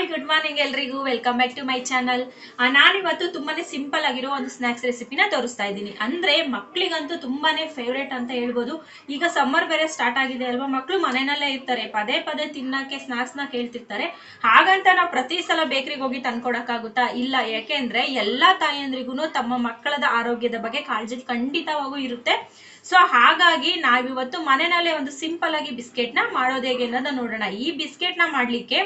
Hi good morning ಎಲ್ರಿಗೂ welcome back to my channel. ನಾನಿವತ್ತು ತುಂಬಾನೇ ಸಿಂಪಲ್ ಆಗಿರೋ ಒಂದು ಸ್ನಾಕ್ಸ್ ರೆಸಿಪಿನ ತೋರಿಸ್ತಾ ಇದ್ದೀನಿ. ಅಂದ್ರೆ ಮಕ್ಕಳಿಗಂತೂ ತುಂಬಾನೇ ಫೇವ್ರೇಟ್ ಅಂತ ಹೇಳ್ಬೋದು. ಈಗ ಸಮ್ಮರ್ ಬೇರೆ ಸ್ಟಾರ್ಟ್ ಆಗಿದೆ ಅಲ್ವಾ, ಮಕ್ಕಳು ಮನೆಯಲ್ಲೇ ಇರ್ತಾರೆ, ಪದೇ ಪದೇ ತಿನ್ನಕ್ಕೆ ಸ್ನಾಕ್ಸ್ನ ಕೇಳ್ತಿರ್ತಾರೆ. ಹಾಗಂತ ನಾವು ಪ್ರತಿ ಸಲ ಬೇಕರಿಗೆ ಹೋಗಿ ತಂದ್ಕೊಡಕ್ಕಾಗುತ್ತಾ? ಇಲ್ಲ. ಯಾಕೆಂದ್ರೆ ಎಲ್ಲಾ ತಾಯಂದ್ರಿಗೂ ತಮ್ಮ ಮಕ್ಕಳದ ಆರೋಗ್ಯದ ಬಗ್ಗೆ ಕಾಳಜಿ ಖಂಡಿತವಾಗೂ ಇರುತ್ತೆ. ಸೊ ಹಾಗಾಗಿ ನಾವಿವತ್ತು ಮನೆಯಲ್ಲೇ ಒಂದು ಸಿಂಪಲ್ ಆಗಿ ಬಿಸ್ಕೆಟ್ನ ಮಾಡೋದು ಹೇಗೆ ಅನ್ನೋದನ್ನ ನೋಡೋಣ. ಈ ಬಿಸ್ಕೆಟ್ನ ಮಾಡ್ಲಿಕ್ಕೆ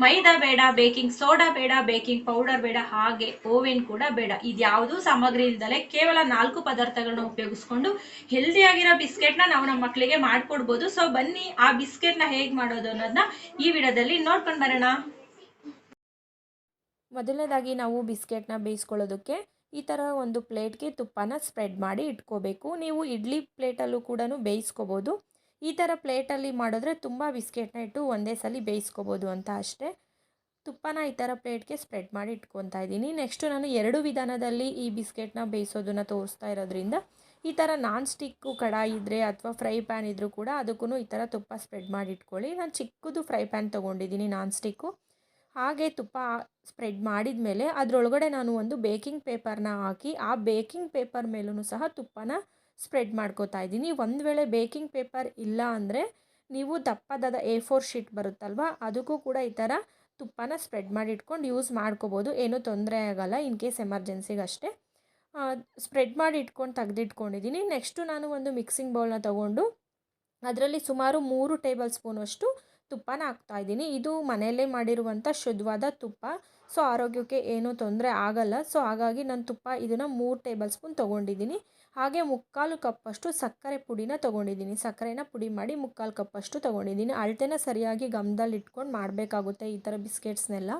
ಮೈದಾ ಬೇಡ, ಬೇಕಿಂಗ್ ಸೋಡಾ ಬೇಡ, ಬೇಕಿಂಗ್ ಪೌಡರ್ ಬೇಡ, ಹಾಗೆ ಓವೆನ್ ಕೂಡ ಬೇಡ. ಇದ್ಯಾವುದೂ ಸಾಮಗ್ರಿ ಇಲ್ದಲೆ ಕೇವಲ 4 ಪದಾರ್ಥಗಳನ್ನ ಉಪಯೋಗಿಸ್ಕೊಂಡು ಹೆಲ್ದಿಯಾಗಿರೋ ಬಿಸ್ಕೆಟ್ನ ನಾವು ನಮ್ಮ ಮಕ್ಕಳಿಗೆ ಮಾಡ್ಕೊಡ್ಬೋದು. ಸೊ ಬನ್ನಿ ಆ ಬಿಸ್ಕೆಟ್ನ ಹೇಗೆ ಮಾಡೋದು ಅನ್ನೋದನ್ನ ಈ ವಿಡಿಯೋದಲ್ಲಿ ನೋಡ್ಕೊಂಡು ಬರೋಣ. ಮೊದಲನೇದಾಗಿ ನಾವು ಬಿಸ್ಕೆಟ್ನ ಬೇಯಿಸ್ಕೊಳ್ಳೋದಕ್ಕೆ ಈ ಥರ ಒಂದು ಪ್ಲೇಟ್ಗೆ ತುಪ್ಪನ ಸ್ಪ್ರೆಡ್ ಮಾಡಿ ಇಟ್ಕೋಬೇಕು. ನೀವು ಇಡ್ಲಿ ಪ್ಲೇಟಲ್ಲೂ ಕೂಡ ಬೇಯಿಸ್ಕೋಬೋದು. ಈ ಥರ ಪ್ಲೇಟಲ್ಲಿ ಮಾಡಿದ್ರೆ ತುಂಬ ಬಿಸ್ಕೆಟ್ನ ಇಟ್ಟು ಒಂದೇ ಸಲ ಬೇಯಿಸ್ಕೋಬೋದು ಅಂತ ಅಷ್ಟೇ. ತುಪ್ಪನ ಈ ಥರ ಪ್ಲೇಟ್ಗೆ ಸ್ಪ್ರೆಡ್ ಮಾಡಿ ಇಟ್ಕೊತಾ ಇದ್ದೀನಿ. ನೆಕ್ಸ್ಟು ನಾನು 2 ವಿಧಾನದಲ್ಲಿ ಈ ಬಿಸ್ಕೆಟ್ನ ಬೇಯಿಸೋದನ್ನು ತೋರಿಸ್ತಾ ಇರೋದ್ರಿಂದ ಈ ಥರ ನಾನ್ ಸ್ಟಿಕ್ಕು ಕಡಾಯಿ ಇದ್ದರೆ ಅಥವಾ ಫ್ರೈ ಪ್ಯಾನ್ ಇದ್ದರೂ ಕೂಡ ಅದಕ್ಕೂ ಈ ಥರ ತುಪ್ಪ ಸ್ಪ್ರೆಡ್ ಮಾಡಿ ಇಟ್ಕೊಳ್ಳಿ. ನಾನು ಚಿಕ್ಕದು ಫ್ರೈ ಪ್ಯಾನ್ ತೊಗೊಂಡಿದ್ದೀನಿ ನಾನ್ ಸ್ಟಿಕ್ಕು. ಹಾಗೆ ತುಪ್ಪ ಸ್ಪ್ರೆಡ್ ಮಾಡಿದ ಮೇಲೆ ಅದರೊಳಗಡೆ ನಾನು ಒಂದು ಬೇಕಿಂಗ್ ಪೇಪರ್ನ ಹಾಕಿ ಆ ಬೇಕಿಂಗ್ ಪೇಪರ್ ಮೇಲೂ ಸಹ ತುಪ್ಪನ ಸ್ಪ್ರೆಡ್ ಮಾಡ್ಕೋತಾ ಇದ್ದೀನಿ. ಒಂದು ವೇಳೆ ಬೇಕಿಂಗ್ ಪೇಪರ್ ಇಲ್ಲ ಅಂದರೆ ನೀವು ದಪ್ಪದಾದ A4 ಶೀಟ್ ಬರುತ್ತಲ್ವ, ಅದಕ್ಕೂ ಕೂಡ ಈ ಥರ ತುಪ್ಪನ ಸ್ಪ್ರೆಡ್ ಮಾಡಿ ಇಟ್ಕೊಂಡು ಯೂಸ್ ಮಾಡ್ಕೋಬೋದು. ಏನೂ ತೊಂದರೆ ಆಗೋಲ್ಲ, ಇನ್ ಕೇಸ್ ಎಮರ್ಜೆನ್ಸಿಗಷ್ಟೇ. ಸ್ಪ್ರೆಡ್ ಮಾಡಿ ಇಟ್ಕೊಂಡು ತೆಗೆದಿಟ್ಕೊಂಡಿದ್ದೀನಿ. ನೆಕ್ಸ್ಟು ನಾನು ಒಂದು ಮಿಕ್ಸಿಂಗ್ ಬೌಲ್ನ ತೊಗೊಂಡು ಅದರಲ್ಲಿ ಸುಮಾರು 3 ಟೇಬಲ್ ಸ್ಪೂನಷ್ಟು ತುಪ್ಪನ ಹಾಕ್ತಾಯಿದ್ದೀನಿ. ಇದು ಮನೆಯಲ್ಲೇ ಮಾಡಿರುವಂಥ ಶುದ್ಧವಾದ ತುಪ್ಪ. ಸೊ ಆರೋಗ್ಯಕ್ಕೆ ಏನೂ ತೊಂದರೆ ಆಗಲ್ಲ. ಸೊ ಹಾಗಾಗಿ ನಾನು ತುಪ್ಪ ಇದನ್ನು 3 ಟೇಬಲ್ ಸ್ಪೂನ್ ತೊಗೊಂಡಿದ್ದೀನಿ. ಹಾಗೆ 3/4 ಕಪ್ಪಷ್ಟು ಸಕ್ಕರೆ ಪುಡಿನ ತೊಗೊಂಡಿದ್ದೀನಿ. ಸಕ್ಕರೆನ ಪುಡಿ ಮಾಡಿ 3/4 ಕಪ್ಪಷ್ಟು ತೊಗೊಂಡಿದ್ದೀನಿ. ಅಳತೆನ ಸರಿಯಾಗಿ ಗಮನದಲ್ಲಿ ಇಟ್ಕೊಂಡು ಮಾಡಬೇಕಾಗುತ್ತೆ ಈ ಥರ ಬಿಸ್ಕೆಟ್ಸ್ನೆಲ್ಲ.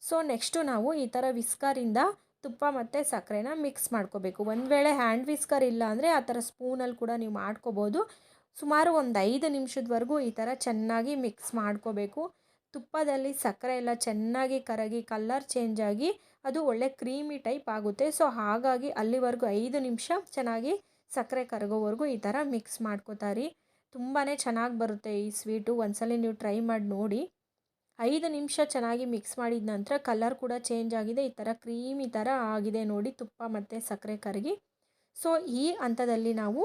ಸೊ ನೆಕ್ಸ್ಟು ನಾವು ಈ ಥರ ವಿಸ್ಕರಿಂದ ತುಪ್ಪ ಮತ್ತು ಸಕ್ಕರೆನ ಮಿಕ್ಸ್ ಮಾಡ್ಕೋಬೇಕು. ಒಂದು ವೇಳೆ ಹ್ಯಾಂಡ್ ವಿಸ್ಕರ್ ಇಲ್ಲ ಅಂದರೆ ಆ ಥರ ಸ್ಪೂನಲ್ಲಿ ಕೂಡ ನೀವು ಮಾಡ್ಕೋಬೋದು. ಸುಮಾರು ಒಂದು 5 ನಿಮಿಷದವರೆಗೂ ಈ ಥರ ಚೆನ್ನಾಗಿ ಮಿಕ್ಸ್ ಮಾಡ್ಕೋಬೇಕು. ತುಪ್ಪದಲ್ಲಿ ಸಕ್ಕರೆ ಎಲ್ಲ ಚೆನ್ನಾಗಿ ಕರಗಿ ಕಲರ್ ಚೇಂಜ್ ಆಗಿ ಅದು ಒಳ್ಳೆ ಕ್ರೀಮಿ ಟೈಪ್ ಆಗುತ್ತೆ. ಸೊ ಹಾಗಾಗಿ ಅಲ್ಲಿವರೆಗೂ 5 ನಿಮಿಷ ಚೆನ್ನಾಗಿ ಸಕ್ಕರೆ ಕರಗೋವರೆಗೂ ಈ ಥರ ಮಿಕ್ಸ್ ಮಾಡ್ಕೋತಾರಿ. ತುಂಬಾ ಚೆನ್ನಾಗಿ ಬರುತ್ತೆ ಈ ಸ್ವೀಟು. ಒಂದ್ಸಲ ನೀವು ಟ್ರೈ ಮಾಡಿ ನೋಡಿ. 5 ನಿಮಿಷ ಚೆನ್ನಾಗಿ ಮಿಕ್ಸ್ ಮಾಡಿದ ನಂತರ ಕಲರ್ ಕೂಡ ಚೇಂಜ್ ಆಗಿದೆ. ಈ ಥರ ಕ್ರೀಮಿ ಥರ ಆಗಿದೆ ನೋಡಿ, ತುಪ್ಪ ಮತ್ತು ಸಕ್ಕರೆ ಕರಗಿ. ಸೊ ಈ ಹಂತದಲ್ಲಿ ನಾವು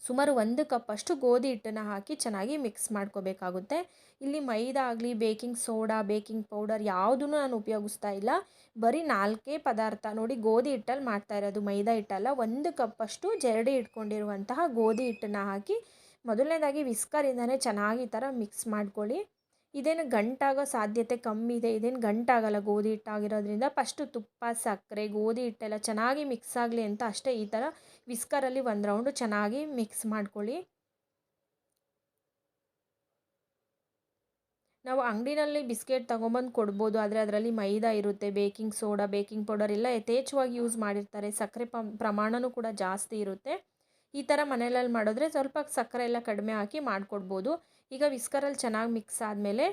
ಸುಮಾರು 1 ಕಪ್ಪಷ್ಟು ಗೋಧಿ ಹಿಟ್ಟನ್ನು ಹಾಕಿ ಚೆನ್ನಾಗಿ ಮಿಕ್ಸ್ ಮಾಡ್ಕೋಬೇಕಾಗುತ್ತೆ. ಇಲ್ಲಿ ಮೈದಾ ಆಗಲಿ, ಬೇಕಿಂಗ್ ಸೋಡಾ, ಬೇಕಿಂಗ್ ಪೌಡರ್ ಯಾವುದೂ ನಾನು ಉಪಯೋಗಿಸ್ತಾ ಇಲ್ಲ. ಬರೀ 4 ಪದಾರ್ಥ ನೋಡಿ, ಗೋಧಿ ಹಿಟ್ಟಲ್ಲಿ ಮಾಡ್ತಾ ಇರೋದು, ಮೈದಾ ಹಿಟ್ಟಲ್ಲ. 1 ಕಪ್ಪಷ್ಟು ಜರಡಿ ಇಟ್ಕೊಂಡಿರುವಂತಹ ಗೋಧಿ ಹಿಟ್ಟನ್ನು ಹಾಕಿ ಮೊದಲನೇದಾಗಿ ವಿಸ್ಕರಿಂದನೇ ಚೆನ್ನಾಗಿ ಈ ಥರ ಮಿಕ್ಸ್ ಮಾಡ್ಕೊಳ್ಳಿ. ಇದೇನು ಗಂಟಾಗೋ ಸಾಧ್ಯತೆ ಕಮ್ಮಿ ಇದೆ. ಇದೇನು ಗಂಟಾಗಲ್ಲ ಗೋಧಿ ಹಿಟ್ಟಾಗಿರೋದ್ರಿಂದ. ಫಸ್ಟು ತುಪ್ಪ, ಸಕ್ಕರೆ, ಗೋಧಿ ಹಿಟ್ಟೆಲ್ಲ ಚೆನ್ನಾಗಿ ಮಿಕ್ಸ್ ಆಗಲಿ ಅಂತ ಅಷ್ಟೇ ಈ ಥರ ವಿಸ್ಕರಲ್ಲಿ 1 ರೌಂಡು ಚೆನ್ನಾಗಿ ಮಿಕ್ಸ್ ಮಾಡ್ಕೊಳ್ಳಿ. ನಾವು ಅಂಗಡಿನಲ್ಲಿ ಬಿಸ್ಕೆಟ್ ತೊಗೊಂಬಂದು ಕೊಡ್ಬೋದು, ಆದರೆ ಅದರಲ್ಲಿ ಮೈದಾ ಇರುತ್ತೆ, ಬೇಕಿಂಗ್ ಸೋಡಾ, ಬೇಕಿಂಗ್ ಪೌಡರ್ ಎಲ್ಲ ಯಥೇಚ್ಛವಾಗಿ ಯೂಸ್ ಮಾಡಿರ್ತಾರೆ. ಸಕ್ಕರೆ ಪ್ರಮಾಣವೂ ಕೂಡ ಜಾಸ್ತಿ ಇರುತ್ತೆ. ಈ ಥರ ಮನೆಯಲ್ಲಿ ಮಾಡಿದ್ರೆ ಸ್ವಲ್ಪ ಸಕ್ಕರೆ ಎಲ್ಲ ಕಡಿಮೆ ಹಾಕಿ ಮಾಡಿಕೊಡ್ಬೋದು. ಈಗ ವಿಸ್ಕರಲ್ಲಿ ಚೆನ್ನಾಗಿ ಮಿಕ್ಸ್ ಆದಮೇಲೆ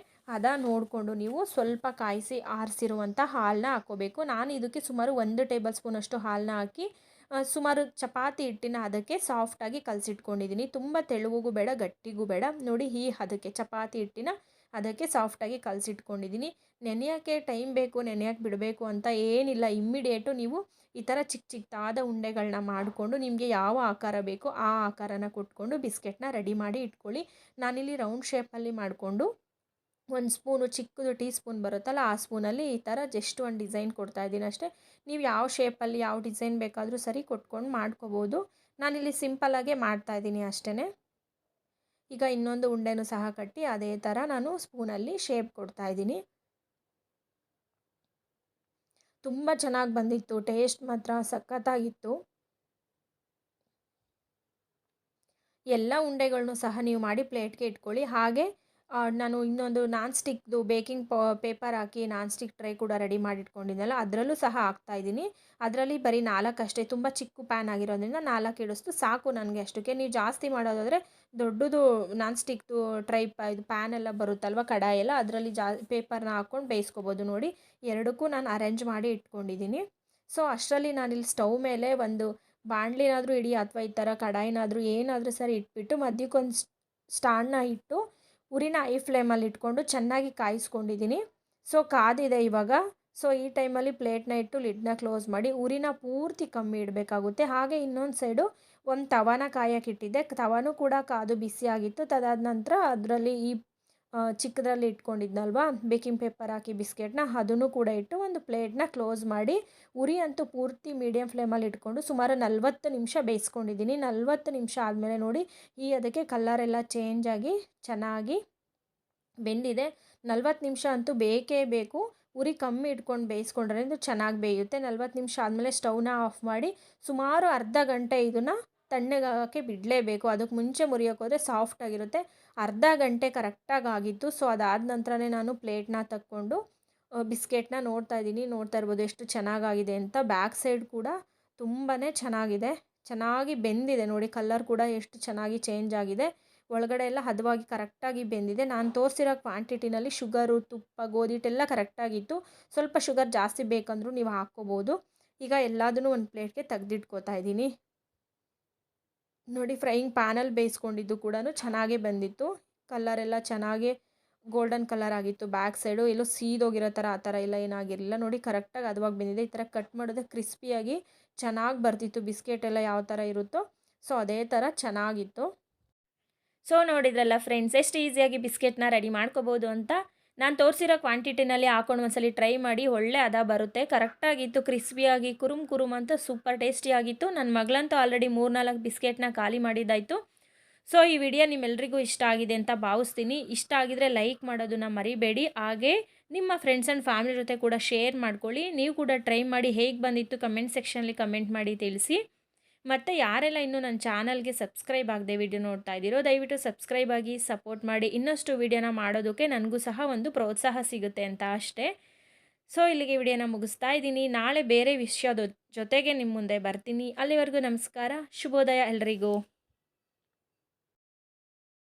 ನೋಡಿಕೊಂಡು ನೀವು ಸ್ವಲ್ಪ ಕಾಯಿಸಿ ಆರಿಸಿರುವಂಥ ಹಾಲನ್ನ ಹಾಕ್ಕೋಬೇಕು. ನಾನು ಇದಕ್ಕೆ ಸುಮಾರು 1 ಟೇಬಲ್ ಸ್ಪೂನಷ್ಟು ಹಾಲನ್ನ ಹಾಕಿ ಸುಮಾರು ಚಪಾತಿ ಹಿಟ್ಟಿನ ಅದಕ್ಕೆ ಸಾಫ್ಟಾಗಿ ಕಲಸಿಟ್ಕೊಂಡಿದ್ದೀನಿ. ತುಂಬ ತೆಳುವಿಗೂ ಬೇಡ, ಗಟ್ಟಿಗೂ ಬೇಡ. ನೋಡಿ ಈ ಅದಕ್ಕೆ ಚಪಾತಿ ಹಿಟ್ಟಿನ ಅದಕ್ಕೆ ಸಾಫ್ಟಾಗಿ ಕಲಸಿಟ್ಕೊಂಡಿದ್ದೀನಿ. ನೆನೆಯೋಕ್ಕೆ ಟೈಮ್ ಬೇಕು, ನೆನೆಯೋಕ್ಕೆ ಬಿಡಬೇಕು ಅಂತ ಏನಿಲ್ಲ. ಇಮ್ಮಿಡಿಯೇಟು ನೀವು ಈ ಥರ ಚಿಕ್ಕ ಚಿಕ್ಕದಾದ ಉಂಡೆಗಳನ್ನ ಮಾಡಿಕೊಂಡು ನಿಮಗೆ ಯಾವ ಆಕಾರ ಬೇಕೋ ಆ ಆಕಾರನ ಕೊಟ್ಕೊಂಡು ಬಿಸ್ಕೆಟ್ನ ರೆಡಿ ಮಾಡಿ ಇಟ್ಕೊಳ್ಳಿ. ನಾನಿಲ್ಲಿ ರೌಂಡ್ ಶೇಪಲ್ಲಿ ಮಾಡಿಕೊಂಡು 1 ಸ್ಪೂನು ಚಿಕ್ಕದು ಟೀ ಸ್ಪೂನ್ ಬರುತ್ತಲ್ಲ, ಆ ಸ್ಪೂನಲ್ಲಿ ಈ ಥರ ಜಸ್ಟ್ ಒಂದು ಡಿಸೈನ್ ಕೊಡ್ತಾಯಿದ್ದೀನಿ ಅಷ್ಟೇ. ನೀವು ಯಾವ ಶೇಪಲ್ಲಿ ಯಾವ ಡಿಸೈನ್ ಬೇಕಾದರೂ ಸರಿ ಕೊಟ್ಕೊಂಡು ಮಾಡ್ಕೋಬೋದು. ನಾನಿಲ್ಲಿ ಸಿಂಪಲ್ಲಾಗೆ ಮಾಡ್ತಾಯಿದ್ದೀನಿ ಅಷ್ಟೇ. ಈಗ ಇನ್ನೊಂದು ಉಂಡೆನೂ ಸಹ ಕಟ್ಟಿ ಅದೇ ಥರ ನಾನು ಸ್ಪೂನಲ್ಲಿ ಶೇಪ್ ಕೊಡ್ತಾಯಿದ್ದೀನಿ. ತುಂಬ ಚೆನ್ನಾಗಿ ಬಂದಿತ್ತು, ಟೇಸ್ಟ್ ಮಾತ್ರ ಸಖತ್ತಾಗಿತ್ತು. ಎಲ್ಲ ಉಂಡೆಗಳನ್ನೂ ಸಹ ನೀವು ಮಾಡಿ ಪ್ಲೇಟ್ಗೆ ಇಟ್ಕೊಳ್ಳಿ. ಹಾಗೆ ನಾನು ಇನ್ನೊಂದು ನಾನ್ ಸ್ಟಿಕ್ದು ಬೇಕಿಂಗ್ ಪೇಪರ್ ಹಾಕಿ ನಾನ್ ಸ್ಟಿಕ್ ಟ್ರೈ ಕೂಡ ರೆಡಿ ಮಾಡಿ ಇಟ್ಕೊಂಡಿದ್ದೆನಲ್ಲ, ಅದರಲ್ಲೂ ಸಹ ಹಾಕ್ತಾಯಿದ್ದೀನಿ. ಅದರಲ್ಲಿ ಬರೀ 4 ಅಷ್ಟೇ, ತುಂಬ ಚಿಕ್ಕ ಪ್ಯಾನ್ ಆಗಿರೋದ್ರಿಂದ 4 ಇಡಿಸ್ತು ಸಾಕು ನನಗೆ. ಅಷ್ಟಕ್ಕೆ ನೀವು ಜಾಸ್ತಿ ಮಾಡೋದಾದರೆ ದೊಡ್ಡದು ನಾನ್ ಸ್ಟಿಕ್ದು ಇದು ಪ್ಯಾನ್ ಎಲ್ಲ ಬರುತ್ತಲ್ವ, ಕಡಾಯಿ ಎಲ್ಲ, ಅದರಲ್ಲಿ ಪೇಪರ್ನ ಹಾಕ್ಕೊಂಡು ಬೇಯಿಸ್ಕೊಬೋದು. ನೋಡಿ, ಎರಡಕ್ಕೂ ನಾನು ಅರೇಂಜ್ ಮಾಡಿ ಇಟ್ಕೊಂಡಿದ್ದೀನಿ. ಸೊ ಅಷ್ಟರಲ್ಲಿ ನಾನಿಲ್ಲಿ ಸ್ಟವ್ ಮೇಲೆ ಒಂದು ಬಾಣಲಿನಾದರೂ ಇಡಿ ಅಥವಾ ಈ ಥರ ಕಡಾಯಿನಾದರೂ ಏನಾದರೂ ಸರಿ ಇಟ್ಬಿಟ್ಟು ಮಧ್ಯಕ್ಕೊಂದು ಸ್ಟಾಂಡ್ನ ಇಟ್ಟು ಉರಿನ ಹೈ ಫ್ಲೇಮಲ್ಲಿ ಇಟ್ಕೊಂಡು ಚೆನ್ನಾಗಿ ಕಾಯಿಸ್ಕೊಂಡಿದ್ದೀನಿ. ಸೊ ಕಾದಿದೆ ಇವಾಗ. ಸೊ ಈ ಟೈಮಲ್ಲಿ ಪ್ಲೇಟ್ನ ಇಟ್ಟು ಲಿಡ್ನ ಕ್ಲೋಸ್ ಮಾಡಿ ಉರಿನ ಪೂರ್ತಿ ಕಮ್ಮಿ ಇಡಬೇಕಾಗುತ್ತೆ. ಹಾಗೆ ಇನ್ನೊಂದು ಸೈಡು ಒಂದು ತವಾನ ಕಾಯಕ್ಕಿಟ್ಟಿದ್ದೆ. ತವಾನೂ ಕೂಡ ಕಾದು ಬಿಸಿಯಾಗಿತ್ತು. ತದಾದ ನಂತರ ಅದರಲ್ಲಿ ಈ ಚಿಕ್ಕದ್ರಲ್ಲಿ ಇಟ್ಕೊಂಡಿದ್ನಲ್ವಾ ಬೇಕಿಂಗ್ ಪೇಪರ್ ಹಾಕಿ ಬಿಸ್ಕೆಟ್ನ, ಅದನ್ನು ಕೂಡ ಇಟ್ಟು ಒಂದು ಪ್ಲೇಟ್ನ ಕ್ಲೋಸ್ ಮಾಡಿ ಉರಿ ಅಂತೂ ಪೂರ್ತಿ ಮೀಡಿಯಮ್ ಫ್ಲೇಮಲ್ಲಿ ಇಟ್ಕೊಂಡು ಸುಮಾರು 40 ನಿಮಿಷ ಬೇಯಿಸ್ಕೊಂಡಿದ್ದೀನಿ. 40 ನಿಮಿಷ ಆದಮೇಲೆ ನೋಡಿ ಅದಕ್ಕೆ ಕಲರೆಲ್ಲ ಚೇಂಜ್ ಆಗಿ ಚೆನ್ನಾಗಿ ಬೆಂದಿದೆ. 40 ನಿಮಿಷ ಅಂತೂ ಬೇಕೇ ಬೇಕು. ಉರಿ ಕಮ್ಮಿ ಇಟ್ಕೊಂಡು ಬೇಯಿಸ್ಕೊಂಡ್ರೆ ಇದು ಚೆನ್ನಾಗಿ ಬೇಯುತ್ತೆ. 40 ನಿಮಿಷ ಆದಮೇಲೆ ಸ್ಟವ್ನ ಆಫ್ ಮಾಡಿ ಸುಮಾರು ಅರ್ಧ ಗಂಟೆ ಇದನ್ನು ತಣ್ಣಗಾಗೋಕ್ಕೆ ಬಿಡಲೇಬೇಕು. ಅದಕ್ಕೆ ಮುಂಚೆ ಮುರಿಯೋಕೆ ಹೋದರೆ ಸಾಫ್ಟಾಗಿರುತ್ತೆ. ಅರ್ಧ ಗಂಟೆ ಕರೆಕ್ಟಾಗಿ ಆಗಿತ್ತು. ಸೊ ಅದಾದ ನಂತರನೇ ನಾನು ಪ್ಲೇಟ್ನ ತಕ್ಕೊಂಡು ಬಿಸ್ಕೆಟ್ನ ನೋಡ್ತಾ ಇರ್ಬೋದು ಎಷ್ಟು ಚೆನ್ನಾಗಾಗಿದೆ ಅಂತ. ಬ್ಯಾಕ್ ಸೈಡ್ ಕೂಡ ತುಂಬಾ ಚೆನ್ನಾಗಿದೆ, ಚೆನ್ನಾಗಿ ಬೆಂದಿದೆ ನೋಡಿ. ಕಲರ್ ಕೂಡ ಎಷ್ಟು ಚೆನ್ನಾಗಿ ಚೇಂಜ್ ಆಗಿದೆ. ಒಳಗಡೆ ಎಲ್ಲ ಹದವಾಗಿ ಕರೆಕ್ಟಾಗಿ ಬೆಂದಿದೆ. ನಾನು ತೋರಿಸಿರೋ ಕ್ವಾಂಟಿಟಿನಲ್ಲಿ ಶುಗರು, ತುಪ್ಪ, ಗೋಧಿ ಹಿಟ್ಟೆಲ್ಲ ಕರೆಕ್ಟಾಗಿತ್ತು. ಸ್ವಲ್ಪ ಶುಗರ್ ಜಾಸ್ತಿ ಬೇಕಂದ್ರೂ ನೀವು ಹಾಕ್ಕೋಬೋದು. ಈಗ ಎಲ್ಲದನ್ನೂ ಒಂದು ಪ್ಲೇಟ್ಗೆ ತೆಗೆದಿಟ್ಕೋತಾ ಇದ್ದೀನಿ ನೋಡಿ. ಫ್ರೈಯಿಂಗ್ ಪ್ಯಾನಲ್ಲಿ ಬೇಯಿಸ್ಕೊಂಡಿದ್ದು ಕೂಡ ಚೆನ್ನಾಗೇ ಬಂದಿತ್ತು. ಕಲರೆಲ್ಲ ಚೆನ್ನಾಗಿ ಗೋಲ್ಡನ್ ಕಲರ್ ಆಗಿತ್ತು. ಬ್ಯಾಕ್ ಸೈಡು ಎಲ್ಲೋ ಸೀದೋಗಿರೋ ಥರ ಆ ಥರ ಎಲ್ಲ ಏನಾಗಿರಲಿಲ್ಲ ನೋಡಿ. ಕರೆಕ್ಟಾಗಿ ಹದವಾಗಿ ಬಂದಿದೆ. ಈ ಥರ ಕಟ್ ಮಾಡಿದ್ರೆ ಕ್ರಿಸ್ಪಿಯಾಗಿ ಚೆನ್ನಾಗಿ ಬರ್ತಿತ್ತು. ಬಿಸ್ಕೆಟ್ ಎಲ್ಲ ಯಾವ ಥರ ಇರುತ್ತೋ ಸೊ ಅದೇ ಥರ ಚೆನ್ನಾಗಿತ್ತು. ಸೊ ನೋಡಿದ್ರಲ್ಲ ಫ್ರೆಂಡ್ಸ್, ಎಷ್ಟು ಈಸಿಯಾಗಿ ಬಿಸ್ಕೆಟ್ನ ರೆಡಿ ಮಾಡ್ಕೋಬೋದು ಅಂತ. ನಾನು ತೋರಿಸಿರೋ ಕ್ವಾಂಟಿಟಿನಲ್ಲಿ ಹಾಕೊಂಡು ಒಂದ್ಸಲಿ ಟ್ರೈ ಮಾಡಿ, ಒಳ್ಳೆ ಹದ ಬರುತ್ತೆ. ಕರೆಕ್ಟಾಗಿತ್ತು, ಕ್ರಿಸ್ಪಿಯಾಗಿ ಕುರುಮ್ ಅಂತ ಸೂಪರ್ ಟೇಸ್ಟಿಯಾಗಿತ್ತು. ನನ್ನ ಮಗಳಂತೂ ಆಲ್ರೆಡಿ 3-4 ಬಿಸ್ಕೆಟ್ನ ಖಾಲಿ ಮಾಡಿದ್ದಾಯಿತು. ಸೊ ಈ ವಿಡಿಯೋ ನಿಮ್ಮೆಲ್ರಿಗೂ ಇಷ್ಟ ಆಗಿದೆ ಅಂತ ಭಾವಿಸ್ತೀನಿ. ಇಷ್ಟ ಆಗಿದರೆ ಲೈಕ್ ಮಾಡೋದನ್ನ ಮರಿಬೇಡಿ. ಹಾಗೆ ನಿಮ್ಮ ಫ್ರೆಂಡ್ಸ್ ಆ್ಯಂಡ್ ಫ್ಯಾಮಿಲಿ ಜೊತೆ ಕೂಡ ಶೇರ್ ಮಾಡ್ಕೊಳ್ಳಿ. ನೀವು ಕೂಡ ಟ್ರೈ ಮಾಡಿ ಹೇಗೆ ಬಂದಿತ್ತು ಕಮೆಂಟ್ ಸೆಕ್ಷನಲ್ಲಿ ಕಮೆಂಟ್ ಮಾಡಿ ತಿಳಿಸಿ. ಮತ್ತು ಯಾರೆಲ್ಲ ಇನ್ನೂ ನನ್ನ ಚಾನಲ್ಗೆ ಸಬ್ಸ್ಕ್ರೈಬ್ ಆಗದೆ ವಿಡಿಯೋ ನೋಡ್ತಾ ಇದ್ದೀರೋ ದಯವಿಟ್ಟು ಸಬ್ಸ್ಕ್ರೈಬ್ ಆಗಿ ಸಪೋರ್ಟ್ ಮಾಡಿ. ಇನ್ನಷ್ಟು ವಿಡಿಯೋನ ಮಾಡೋದಕ್ಕೆ ನನಗೂ ಸಹ ಒಂದು ಪ್ರೋತ್ಸಾಹ ಸಿಗುತ್ತೆ ಅಂತ ಅಷ್ಟೇ. ಸೊ ಇಲ್ಲಿಗೆ ವಿಡಿಯೋನ ಮುಗಿಸ್ತಾ ಇದ್ದೀನಿ. ನಾಳೆ ಬೇರೆ ವಿಷಯದ ಜೊತೆಗೆ ನಿಮ್ಮ ಮುಂದೆ ಬರ್ತೀನಿ. ಅಲ್ಲಿವರೆಗೂ ನಮಸ್ಕಾರ, ಶುಭೋದಯ ಎಲ್ರಿಗೂ.